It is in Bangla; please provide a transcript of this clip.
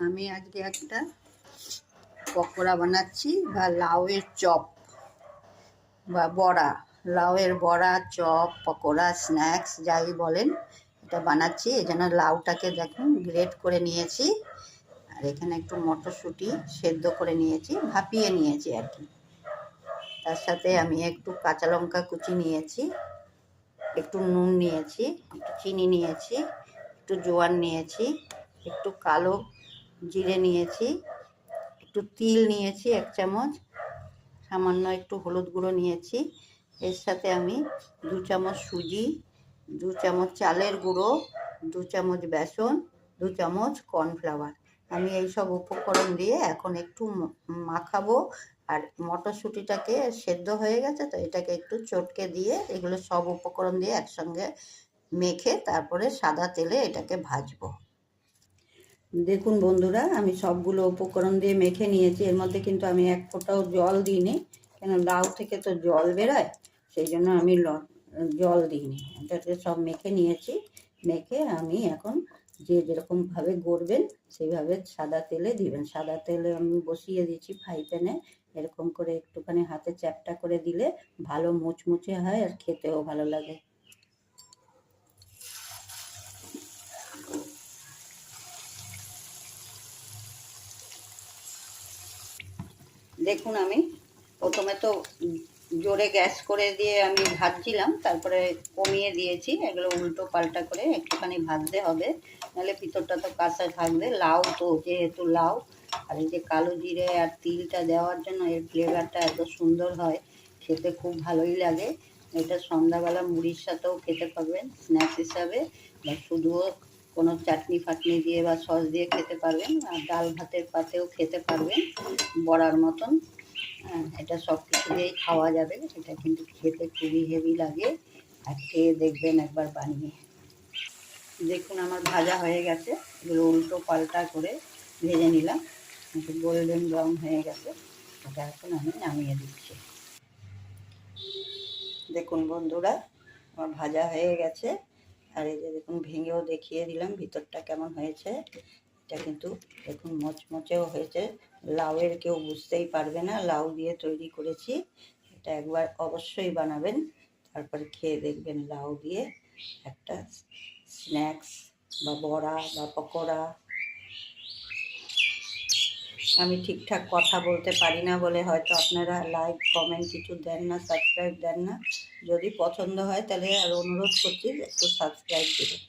আমি আজকে একটা পকোড়া বানাচ্ছি বা লাউয়ের চপ বা বড়া, লাউয়ের বড়া, চপ, পকোড়া, স্ন্যাক্স যাই বলেন, এটা বানাচ্ছি। এই জন্য লাউটাকে দেখুন গ্রেট করে নিয়েছি, আর এখানে একটু মটরশুঁটি সেদ্ধ করে নিয়েছি, ভাপিয়ে নিয়েছি আর কি। তার সাথে আমি একটু কাঁচা লঙ্কা কুচি নিয়েছি, একটু নুন নিয়েছি, একটু চিনি নিয়েছি, একটু জোয়ান নিয়েছি, একটু কালো জিরে নিয়েছি, একটু তিল নিয়েছি 1 চামচ, সামান্য একটু হলুদ গুঁড়ো নিয়েছি। এর সাথে আমি 2 চামচ সুজি, 2 চামচ চালের গুঁড়ো, 2 চামচ বেসন, 2 চামচ কর্নফ্লাওয়ার, আমি এই সব উপকরণ দিয়ে এখন একটু মাখাবো। আর মটরশুঁটিটাকে সেদ্ধ হয়ে গেছে, তো এটাকে একটু চটকে দিয়ে এগুলো সব উপকরণ দিয়ে একসঙ্গে মেখে তারপরে সাদা তেলে এটাকে ভাজবো। দেখুন বন্ধুরা, আমি সবগুলো উপকরণ দিয়ে মেখে নিয়েছি। এর মধ্যে কিন্তু আমি 1 ফোঁটাও জল দিইনি, কেন লাউ থেকে তো জল বেরোয়, সেই জন্য আমি জল দিইনি। এটাকে সব মেখে নিয়েছি। মেখে আমি এখন যেরকমভাবে গড়বেন সেইভাবে সাদা তেলে দিবেন। সাদা তেলে আমি বসিয়ে দিচ্ছি ফ্রাই প্যানে। এরকম করে একটুখানি হাতে চ্যাপটা করে দিলে ভালো মুচমুচে হয় আর খেতেও ভালো লাগে। দেখুন, আমি প্রথমে তো জোরে গ্যাস করে দিয়ে আমি ভাজছিলাম, তারপরে কমিয়ে দিয়েছি। এগুলো উল্টো পাল্টা করে একটুখানি ভাজতে হবে, নাহলে ভিতরটা তো কাঁচা থাকবে। লাউ তো যেহেতু লাউ, আর এই যে কালো জিরে আর তিলটা দেওয়ার জন্য এর ফ্লেভারটা এত সুন্দর হয়, খেতে খুব ভালোই লাগে। এটা সন্ধ্যাবেলা মুড়ির সাথেও খেতে পারবেন স্ন্যাক্স হিসাবে, বা শুধুও কোনো চাটনি ফাটনি দিয়ে বা সস দিয়ে খেতে পারবেন, আর ডাল ভাতের পাতেও খেতে পারবেন বড়ার মতন। এটা সব কিছু দিয়েই খাওয়া যাবে। এটা কিন্তু খেতে খুবই হেভি লাগে, আর খেয়ে দেখবেন একবার বানিয়ে। দেখুন আমার ভাজা হয়ে গেছে, এগুলো উল্টো পাল্টা করে ভেজে নিলাম, একটু গোল্ডেন ব্রাউন হয়ে গেছে। এটা এখন আমি নামিয়ে দিচ্ছি। দেখুন বন্ধুরা, আমার ভাজা হয়ে গেছে, আর এই যে দেখুন ভেঙেও দেখিয়ে দিলাম ভিতরটা কেমন হয়েছে। এটা কিন্তু দেখুন মচমচেও হয়েছে। লাউয়ের কেউ বুঝতেই পারবে না লাউ দিয়ে তৈরি করেছি। এটা একবার অবশ্যই বানাবেন, তারপরে খেয়ে দেখবেন লাউ দিয়ে একটা স্ন্যাক্স বা বড়া বা পকোড়া। আমি ঠিকঠাক কথা বলতে পারি না বলে হয়তো আপনারা লাইক কমেন্ট কিছু দেন না, সাবস্ক্রাইব দেন না। যদি পছন্দ হয় তাহলে আর অনুরোধ করছি একটু সাবস্ক্রাইব দেবেন।